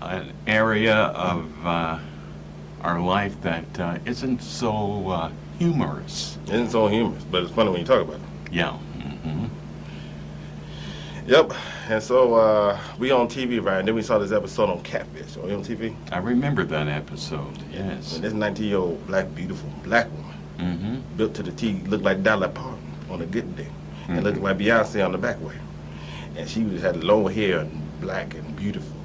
an area of our life that isn't so humorous. It's so humorous, but it's funny when you talk about it. Yeah. Hmm. Yep. And so we on TV, right? And then we saw this episode on Catfish on MTV. I remember that episode. Yes. And this 19-year-old black, beautiful black woman, built to the T, looked like Dolly Parton on a good day, and looked like Beyonce on the back way. And she had long hair and black and beautiful,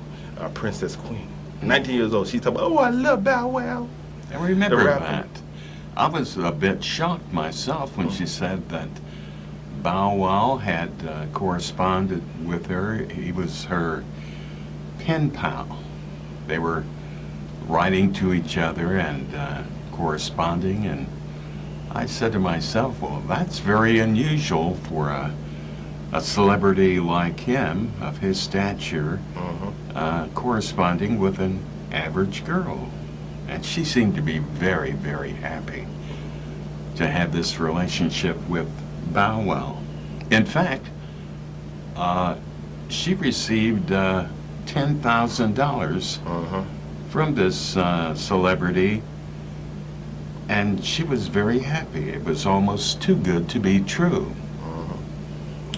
princess queen. 19 years old. She's talking about, oh, I love Bow Wow. I remember that. I was a bit shocked myself when she said that Bow Wow had corresponded with her. He was her pen pal. They were writing to each other and corresponding, and I said to myself, well, that's very unusual for a celebrity like him, of his stature, corresponding with an average girl. And she seemed to be very, very happy to have this relationship with Bow Wow. In fact, she received $10,000 from this celebrity, and she was very happy. It was almost too good to be true.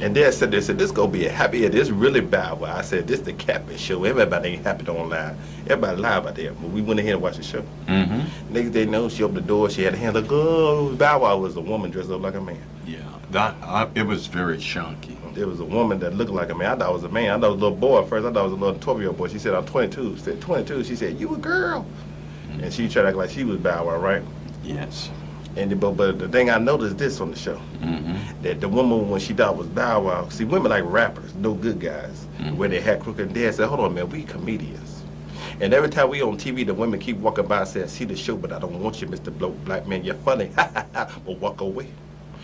And Dad said, they said, this gonna be a happy, this really Bow Wow. I said, this the Catfish show. Everybody ain't happy online. Everybody lie about that. But we went ahead and watched the show. Next day, no, she opened the door. She had a hand like, oh, Bow Wow was a woman dressed up like a man. Yeah, it was very shocking. There was a woman that looked like a man. I thought it was a man. I thought it was a little boy at first. I thought it was a little 12-year-old boy. She said, I'm 22. She said, 22. She said, you a girl. And she tried to act like she was Bow Wow, right? Yes. And but the thing I noticed this on the show, that the woman, when she thought was Bow Wow, see, women like rappers, no good guys, where they had crooked. Dad said, hold on, man, we comedians. And every time we on TV, the women keep walking by and say, I see the show, but I don't want you, Mr. Black man. You're funny. But walk away.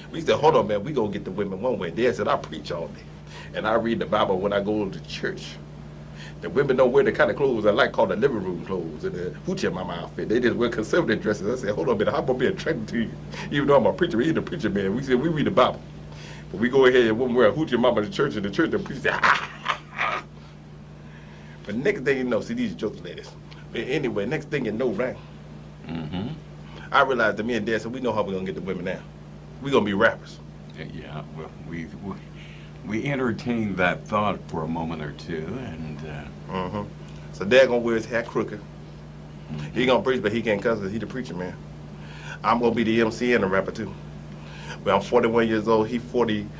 We said, hold on, man, we gonna get the women one way. Dad said, I preach all day. And I read the Bible when I go to church. The women don't wear the kind of clothes I like, called the living room clothes and the hoochie mama outfit. They just wear conservative dresses. I said, hold on a minute, how am I be attracted to you? Even though I'm a preacher, we ain't a preacher, man. We said, we read the Bible. But we go ahead and women wear a hoochie mama to church, and the church, the preacher say, ah. But next thing you know, see, these jokes, ladies. But anyway, next thing you know, right? I realized that me and Dad said, we know how we're going to get the women now. We're going to be rappers. Yeah, well, we entertained that thought for a moment or two, and so Dad gonna wear his hair crooked. He gonna preach, but he can't cuss because he the preacher, man. I'm gonna be the MC and the rapper too. But I'm 41 years old. He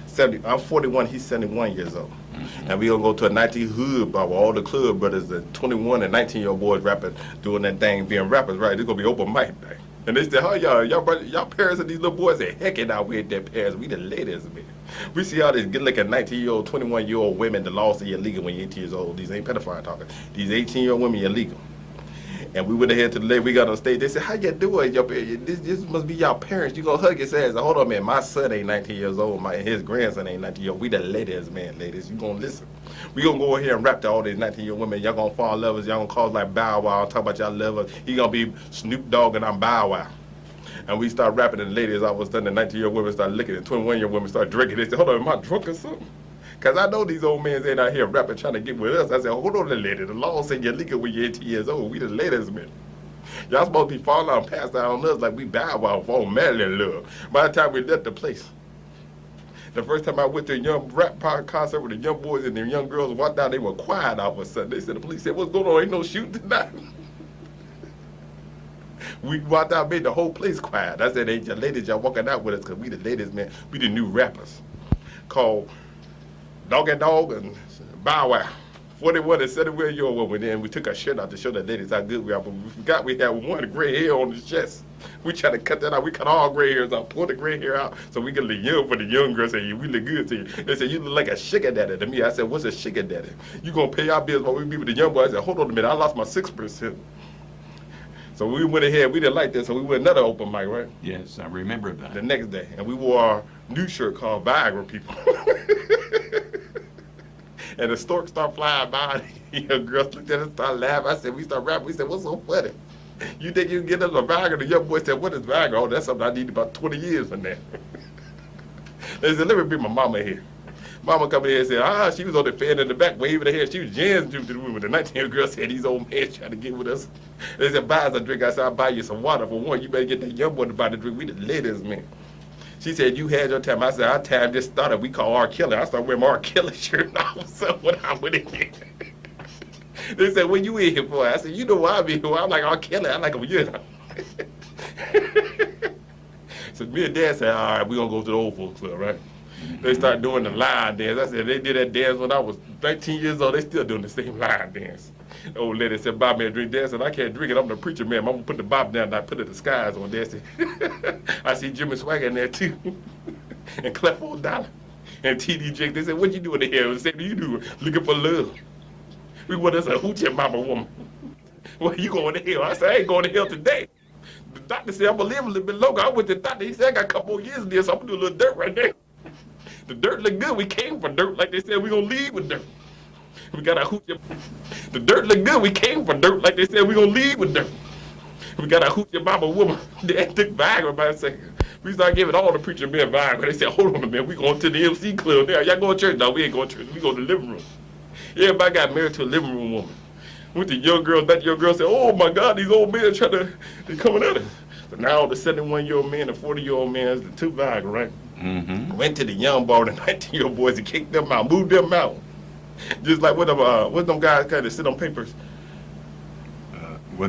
70. I'm 41. He's 71 years old. And we gonna go to a 19 hood bar where all the club brothers, the 21 and 19-year-old boys rapping, doing that thing, being rappers, right? It's gonna be open mic thing. And they said, "How y'all parents and these little boys say, heck it out with their parents. We the ladies, man. We see all these good-looking 19-year-old, 21-year-old women. The law say you're legal when you're 18 years old. These ain't pedophile talking. These 18-year-old women, you're legal." And we went ahead to the lady. We got on stage. They said, "How you doing? This must be y'all parents. You gonna hug his ass?" Hold on, man. My son ain't 19 years old. His grandson ain't 19 years old. We the ladies, man. Ladies, you gonna listen? We gonna go ahead and rap to all these 19-year-old women. Y'all gonna fall in love with us. Y'all gonna call us like Bow Wow. Talk about y'all love us. He gonna be Snoop Dogg and I'm Bow Wow. And we start rapping, and the ladies all of a sudden, the 19-year-old women start licking, and 21-year-old women start drinking. They say, "Hold on, am I drunk or something?" Because I know these old men ain't out here rapping trying to get with us. I said, "Hold on, the lady. The law say you're legal when you're 18 years old. We the ladies, man. Y'all supposed to be falling out and passing out on us like we Bow Wow for madly in love." By the time we left the place, the first time I went to a young rap concert with the young boys and the young girls walked out, they were quiet all of a sudden. They said, the police said, "What's going on? Ain't no shooting tonight." We walked out, made the whole place quiet. I said, "Hey, y'all ladies, y'all walking out with us because we the ladies, man. We the new rappers called Dog and Dog and Bow Wow. 41 and 71-year-old woman." Then we took our shirt out to show the ladies how good we are, but we forgot we had one gray hair on the chest. We tried to cut that out. We cut all gray hairs out, pull the gray hair out, so we can look young for the young girls. Say, "We look good to you." They said, "You look like a sugar daddy to me." I said, "What's a sugar daddy? You gonna pay our bills while we be with the young boys?" I said, "Hold on a minute, I lost my 6%. So we went ahead, we didn't like that, so we went another open mic, right? yes, I remember that. The next day, and we wore our new shirt called Viagra People. And the storks start flying by, and the girls looked at us, started laughing. I said, we start rapping. We said, "What's so funny? You think you can get us a Viagra?" The young boy said, "What is Viagra?" "Oh, that's something I need about 20 years from now." They said, "Let me bring my mama here." Mama come in here and said, she was on the fan in the back, waving her head. She was jamming to the room. The 19-year-old girl said, these old men trying to get with us. They said, buy us a drink. I said, I'll buy you some water. For one, you better get that young boy to buy the drink. We the ladies, man. She said, you had your time. I said, our time just started. We call R. Kelly. I started wearing my R. Kelly shirt. And all of a sudden, when I went in there, they said, what you in here for? I said, you know why I'm in here. I'm like R. Kelly. I like him, you know. So me and Dad said, all right, we're going to go to the old folks club, right? They started doing the line dance. I said, they did that dance when I was 13 years old. They still doing the same line dance. The old lady said, buy me a drink. Dad said, I can't drink it. I'm the preacher man. I'm going to put the bop down and I put the disguise on. Dad said, I see Jimmy Swagger in there too. And Clef O'Donnell. And T.D. Jake. They said, what you doing in here? I said, what you doing? Looking for love. We want us a hoochie mama woman. Well, you going to hell? I said, I ain't going to hell today. The doctor said, I'm going to live a little bit longer. I went to the doctor. He said, I got a couple more years in this, so I'm going to do a little dirt right there. The dirt look good. We came for dirt. Like they said, we're going to leave with dirt. We got a hoochie. The dirt look good. We came for dirt. Like they said, we're going to leave with dirt. We got a hoochie mama woman. Dad took Viagra by a second. We started giving all the preacher men Viagra. They said, hold on a minute. We going to the MC club now. Y'all going to church? No, we ain't going to church. We go to the living room. Everybody got married to a living room woman. Went to young girls. That young girl said, oh my God, these old men they coming at us. So now the 71-year-old man and 40-year-old man is the two Viagra, right? Mm-hmm. Went to the young boy and the 19-year-old boys and kicked them out, moved them out. Just like what them guys kind of sit on papers.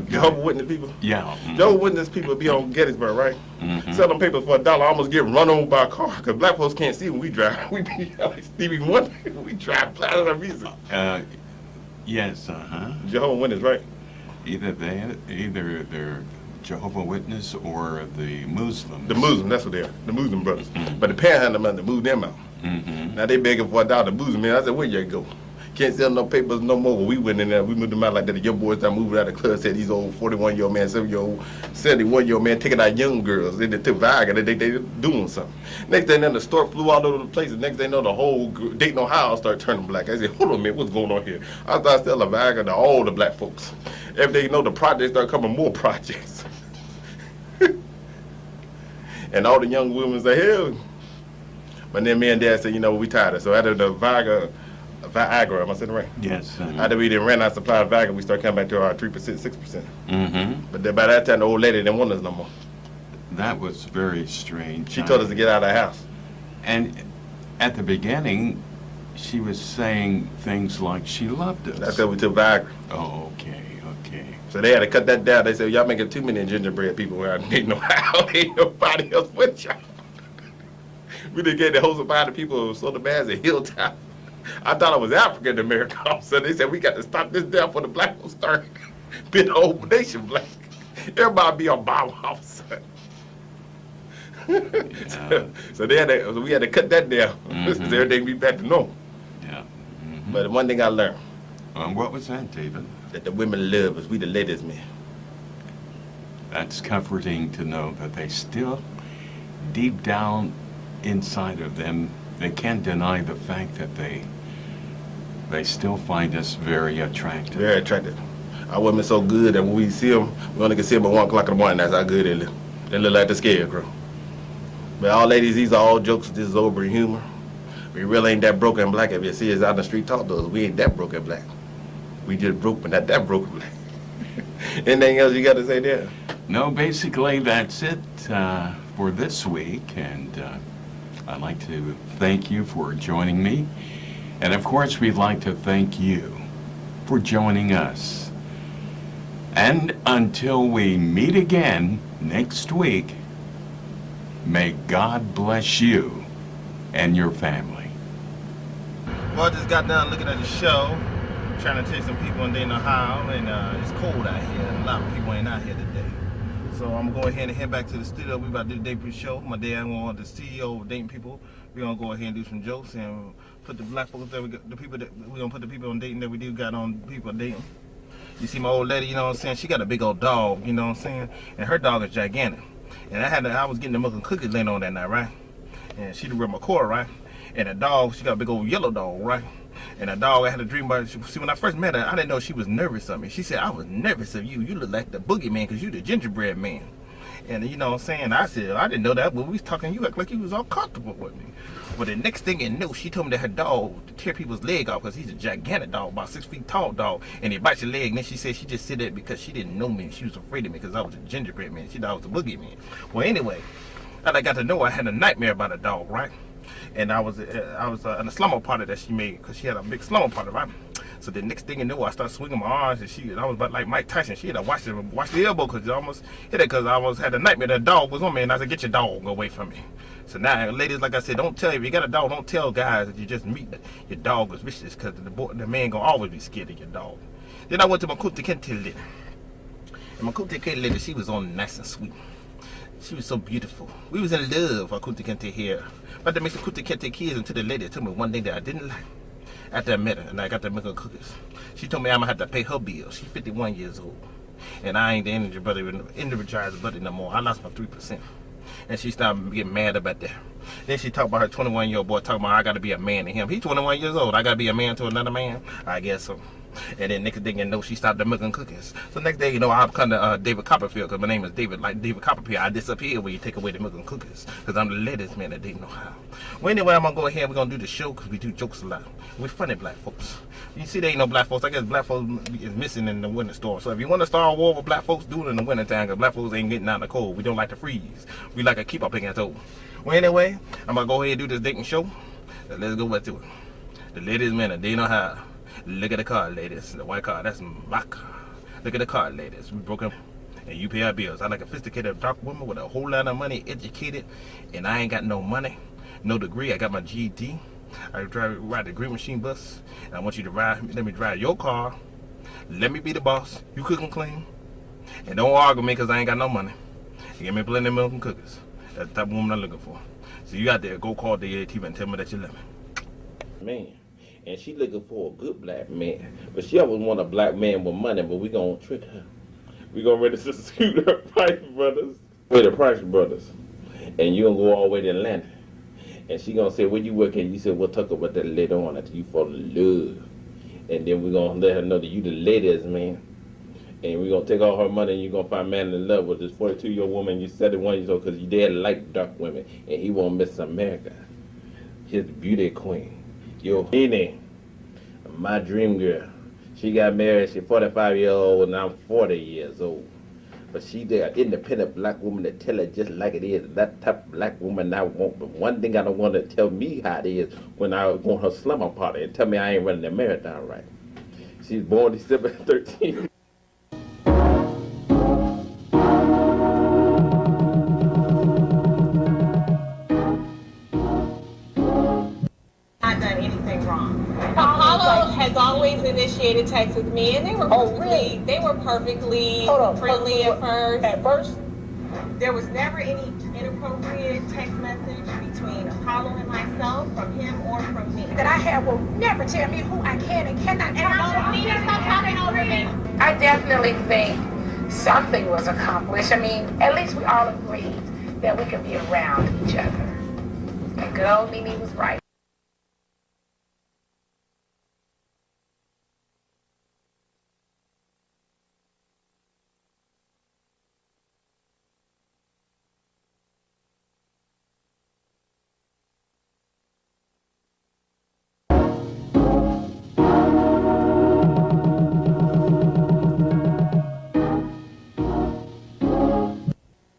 Jehovah's Witness people. Yeah. Mm-hmm. Jehovah's Witness people be on Gettysburg, right? Mm-hmm. Sell them papers for $1. Almost get run over by a car because black folks can't see when we drive. We be like Stevie Wonder. We drive platinum our music. Yes. Jehovah's Witness, right? Either they're Jehovah's Witness or the Muslims. The Muslims, that's what they are. The Muslim brothers. Mm-hmm. But the panhandle man, they moved them out. Mm-hmm. Now they begging for $1. The Muslim man, I said, where you go? Can't sell no papers no more. We went in there, we moved them out like that. The young boys that moved out of the club said these old 41-year-old man, 71-year-old man taking out young girls. They took Viagra, they doing something. Next thing the stork flew all over the place. The next thing the whole Dayton, Ohio started turning black. I said, hold on a minute, what's going on here? I started selling Viagra to all the black folks. Every day, the projects start coming more projects. And all the young women say, hell. But then me and Dad said, we tired of it. So after the Viagra, am I saying it right? Yes. After we didn't ran out of supply of Viagra, we started coming back to our 3%, 6%. Mm-hmm. But then by that time, the old lady didn't want us no more. That was very strange. She told us to get out of the house. And at the beginning, she was saying things like she loved us. That's because we took Viagra. Oh, okay. So they had to cut that down. They said, y'all making too many gingerbread people around. Ain't nobody else with y'all. We done gave the whole supply to people so the man's a hilltop. I thought I was African American. So they said, we got to stop this down for the black folks start being the whole nation black. Everybody be on Bow Wow. So we had to cut that down. Mm-hmm. So everything be back to normal. Yeah. Mm-hmm. But one thing I learned. What was that, David? That the women love us. We the ladies, man. That's comforting to know that they still, deep down inside of them, they can't deny the fact that they still find us very attractive. Very attractive. Our women so good that when we see them, we only can see them at 1 o'clock in the morning. That's how good they look. They look like the scarecrow. But all ladies, these are all jokes. This is over humor. We really ain't that broken black. If you see us out in the street, talk to us. We ain't that broken black. We just broke, but not that broken black. Anything else you got to say there? No, basically that's it for this week. And I'd like to thank you for joining me. And of course, we'd like to thank you for joining us. And until we meet again next week, may God bless you and your family. Well, I just got done looking at the show, trying to take some people in Dayton, Ohio, and it's cold out here, and a lot of people ain't out here today. So I'm going to go ahead and head back to the studio. We about to do the Dayton show. My dad, the CEO of Dayton People. We're going to go ahead and do some jokes and put the black folks there. We're going to put the people on Dayton that we do got on people of Dayton. You see my old lady, you know what I'm saying? She got a big old dog, you know what I'm saying? And her dog is gigantic. And I was getting the milk and cookies later on that night, right? And she read my core, right? And the dog, she got a big old yellow dog, right? And the dog, I had a dream about it. See, when I first met her, I didn't know she was nervous of me. She said, I was nervous of you. You look like the boogeyman because you the gingerbread man. And you know what I'm saying? I said, I didn't know that, but we was talking, you act like you was all comfortable with me. But the next thing you know, she told me that her dog to tear people's leg off because he's a gigantic dog, about 6 feet tall dog, and he bites your leg. And then she said she just said that because she didn't know me. She was afraid of me because I was a gingerbread man. She thought I was a boogeyman. Well, anyway, I got to know I had a nightmare about a dog, right? And I was in a slumber party that she made because she had a big slumber party, right? So the next thing you know, I started swinging my arms, and I was about like Mike Tyson. She had to watch the elbow because I almost hit it because I almost had a nightmare that dog was on me, and I said, "Get your dog away from me." So now, ladies, like I said, don't tell if you got a dog, don't tell guys that you just meet your dog is vicious because the man gonna always be scared of your dog. Then I went to my Kunta Kinte lady, and my Kunta Kinte lady, she was on nice and sweet. She was so beautiful. We was in love for Kunta Kinte here. But to make some Kunta Kinte kids until the lady told me one thing that I didn't like. After I met her and I got to make her cookies, she told me I'm gonna have to pay her bills. She's 51 years old, and I ain't the individualized buddy no more. I lost my 3%, and she started getting mad about that. Then she talked about her 21-year-old boy talking about I gotta be a man to him. He's 21 years old. I gotta be a man to another man. I guess so. And then next thing you know, she stopped making cookies. So next day, you know, I come to David Copperfield because my name is David, like David Copperfield. I disappear when you take away the milking cookies because I'm the latest man that didn't know how. Well, anyway, I'm gonna go ahead. We're gonna do the show because we do jokes a lot. We're funny black folks. You see, there ain't no black folks. I guess black folks is missing in the winter storm. So if you want to start a war with black folks, do it in the winter time because black folks ain't getting out in the cold. We don't like to freeze. We like to keep our picking toes. Well, anyway, I'm gonna go ahead and do this dating show. Let's go back to it. The latest man that they know how. Look at the car, ladies. The white car, that's my car. Look at the car, ladies. We broke up and you pay our bills. I like a sophisticated dark woman with a whole lot of money, educated, and I ain't got no money, no degree. I got my GED. I ride the green machine bus. And I want you to let me drive your car. Let me be the boss. You cook and clean. And don't argue with me because I ain't got no money. You give me plenty of milk and cookies. That's the type of woman I'm looking for. So you out there, go call the TV and tell me that you love me. Man. And she looking for a good black man. But she always want a black man with money, but we gonna trick her. We gonna register Scooter Price Brothers. With the Price Brothers. And you gonna go all the way to Atlanta. And she gonna say, where you working? You said, we'll talk about that later on after you fall in love. And then we gonna let her know that you the latest man. And we gonna take all her money and you gonna find a man in love with this 42-year-old woman, you 71 years old, because you dad like dark women. And he won't miss America. His beauty queen. Yo, Nene, my dream girl. She got married, she's 45 years old, and I'm 40 years old. But she's an independent black woman that tell it just like it is. That type of black woman I want. But one thing I don't want to tell me how it is when I go on her slumber party and tell me I ain't running the marathon right. She's born December 13th. Has always initiated texts with me, and they were perfectly friendly at first. At first, there was never any inappropriate text message between Apollo and myself, from him or from me. that I have will never tell me who I can and cannot And I need to stop talking over me. I definitely think something was accomplished. I mean, at least we all agreed that we could be around each other. And good old Mimi was right.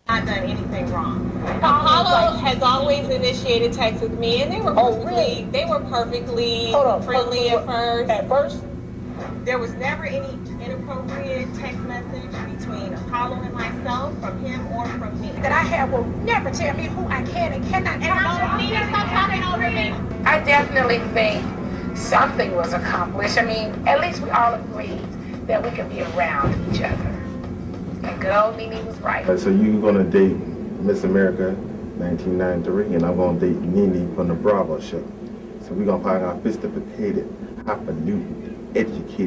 Not done anything wrong. Apollo has always initiated texts with me, and they were perfectly friendly at first. At first, there was never any inappropriate text message between Apollo and myself, from him or from me. that I have will never tell me who I can and cannot And I need to stop talking over me. I definitely think something was accomplished. I mean, at least we all agreed that we could be around each other. And good old Mimi was right. So you're gonna date Miss America 1993, and I'm gonna date Nene from the Bravo show. So we're gonna find our sophisticated, hyper-nude, educated